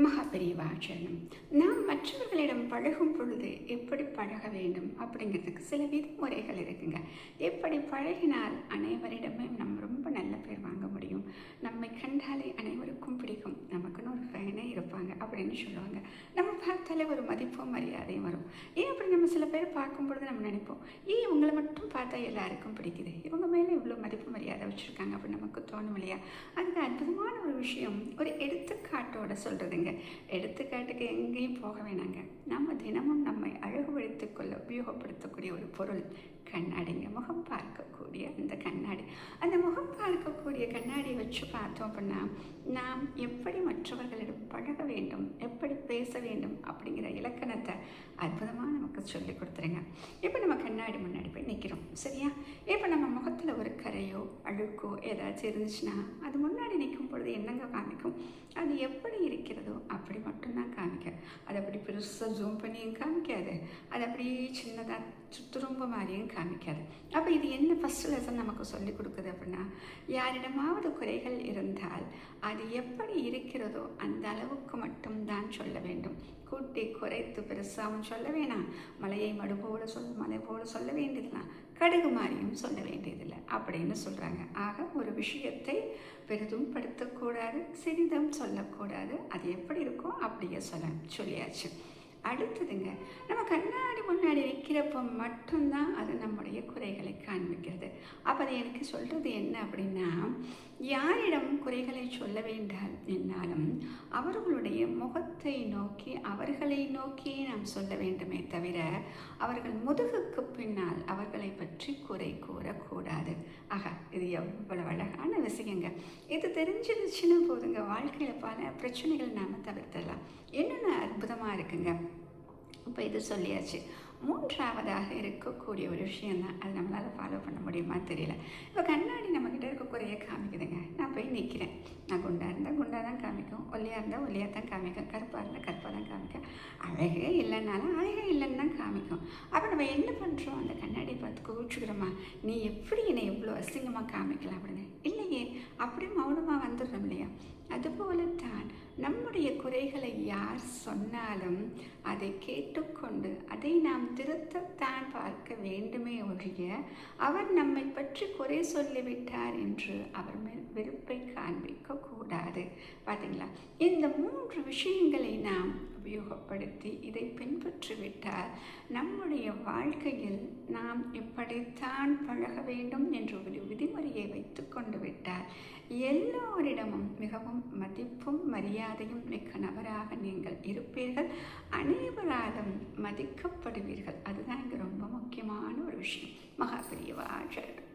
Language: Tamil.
மகாபெரிவாச்சரணம். நாம் மற்றவர்களிடம் பழகும் பொழுது எப்படி பழக வேண்டும் அப்படிங்கிறதுக்கு சில விதிமுறைகள் இருக்குங்க. எப்படி பழகினால் அனைவரிடமே நம்ம ரொம்ப நல்ல பேர் வாங்க முடியும், நம்மை கண்டாலே அனைவருக்கும் பிடிக்கும், நமக்குன்னு ஒரு ஃபேனே இருப்பாங்க அப்படின்னு சொல்லுவாங்க. நம்ம பார்த்தாலே ஒரு மதிப்பும் மரியாதையும் வரும். ஏன் அப்படி நம்ம சில பேர் பார்க்கும் பொழுது நம்ம நினைப்போம், ஏன் இவங்களை மட்டும் பார்த்தா எல்லாருக்கும் பிடிக்குது, இவங்க மேலே இவ்வளோ மதிப்பு மரியாதை வச்சுருக்காங்க அப்படின்னு நமக்கு தோணும் இல்லையா? அதுக்கு அற்புதமான ஒரு விஷயம் ஒரு எடுத்துக்காட்டோட சொல்கிறதுங்க. எடுத்துக்காட்டுக்கு எங்கேயும் போக வேணாங்க. நம்ம தினமும் நம்மை அழகுபடுத்திக் கொள்ள உபயோகப்படுத்தக்கூடிய ஒரு பொருள் கண்ணாடிங்க. முகம் பார்க்கக்கூடிய அந்த கண்ணாடி. அந்த முகம் பார்க்கக்கூடிய கண்ணாடியை வச்சு பார்த்தோம் அப்படின்னா நாம் எப்படி மற்றவர்களிடம் பழக வேண்டும், எப்படி பேச வேண்டும் அப்படிங்கிற இலக்கணத்தை அற்புதமாக நமக்கு சொல்லி கொடுத்துருங்க. இப்போ நம்ம கண்ணாடி முன்னாடி போய் நிற்கிறோம், சரியா? இப்போ நம்ம முகத்தில் ஒரு கரையோ அழுக்கோ ஏதாச்சும் இருந்துச்சுன்னா அது முன்னாடி நிற்கும் பொழுது என்னங்க காமிக்கும்? அது எப்படி இருக்கிறதோ அப்படி மட்டும்தான் காமிக்க. அது அப்படி பெருசாக ஜூம் பண்ணியும் காமிக்காது, அது அப்படியே சின்னதாக துரும்ப மாதிரியும் காமிக்காது. அப்போ இது என்ன ஃபஸ்ட்டு லெசன் நமக்கு சொல்லி கொடுக்குது அப்படின்னா, யாரிடமாவது குறைகள் இருந்தால் அது எப்படி இருக்கிறதோ அந்த அளவுக்கு மட்டும்தான் சொல்ல வேண்டும். கூட்டி குறைத்து பெருசாகவும் சொல்ல வேணாம், மலையை மடு போல மலை போல சொல்ல வேண்டியதில்லை, கடுகு மாதிரியும் சொல்ல வேண்டியதில்லை அப்படின்னு சொல்கிறாங்க. ஆக ஒரு விஷயத்தை பெரிதும் படுத்தக்கூடாது, சிறிதும் சொல்லக்கூடாது, அது எப்படி இருக்கோ அப்படியே சொல்லியாச்சு. அடுத்ததுங்க, நம்ம கண்ணாடி முன்னாடி நிற்கிறப்போ மட்டும்தான் அது நம்முடைய குறைகளை காண்பிக்கிறது. அப்போ அது எனக்கு சொல்கிறது என்ன அப்படின்னா, யாரிடம் குறைகளை சொல்ல வேண்டாம் என்னாலும் அவர்களுடைய முகத்தை நோக்கி அவர்களை நோக்கியே நாம் சொல்ல வேண்டுமே தவிர அவர்கள் முதுகுக்கு பின்னால் அவர்களை பற்றி குறை கூறக்கூடாது. ஆக இது எவ்வளவு அழகான விஷயங்க. இது தெரிஞ்சிருச்சுன்னா போதுங்க, வாழ்க்கையில் பல பிரச்சனைகள் நாம் தவிர்த்திடலாம். என்னென்ன அற்புதமாக இருக்குங்க. இப்போ இது சொல்லியாச்சு. மூன்றாவதாக இருக்கக்கூடிய ஒரு விஷயந்தான், அது நம்மளால் ஃபாலோ பண்ண முடியுமா தெரியல. இப்போ கண்ணாடி நம்மக்கிட்ட இருக்க குறைய காமிக்குதுங்க. நான் போய் நிற்கிறேன், நான் குண்டாக இருந்தால் குண்டாக தான் காமிக்கும், ஒல்லியாக இருந்தால் ஒல்லியாக தான் காமிக்கும், கருப்பாக இருந்தால் கருப்பாக தான் காமிக்கும், அழகே இல்லைன்னாலும் அழகே இல்லைன்னு தான் காமிக்கும். அப்போ நம்ம என்ன பண்ணுறோம்? அந்த கண்ணாடி பார்த்து கோவிச்சுக்கிறோமா, நீ எப்படி என்னை எவ்வளோ அசிங்கமாக காமிக்கலாம் அப்படின்னு? இல்லையே, அப்படியே மௌனமாக வந்துடுறோம் இல்லையா? அதுபோலத்தான் நம்முடைய குறைகளை யார் சொன்னாலும் அதை கேட்டுக்கொண்டு அதை நாம் திருத்தத்தான் பார்க்க வேண்டுமே ஒழிய அவர் நம்மை பற்றி குறை சொல்லிவிட்டார் என்று அவர் மேல் வெறுப்பை காண்பிக்க கூடாது. பார்த்தீங்களா? இந்த 3 விஷயங்களை நாம் உபயோகப்படுத்தி இதை பின்பற்றிவிட்டால் நம்முடைய வாழ்க்கையில் நாம் எப்படித்தான் பழக வேண்டும் என்ற ஒரு விதிமுறையை வைத்து கொண்டு விட்டால் எல்லோரிடமும் மிகவும் மதிப்பும் மரியாதையும் மிக்க நபராக நீங்கள் இருப்பீர்கள், அனைவராலும் மதிக்கப்படுவீர்கள். அதுதான் இங்கே ரொம்ப முக்கியமான ஒரு விஷயம். மகாபெரிவாச்சரணம்.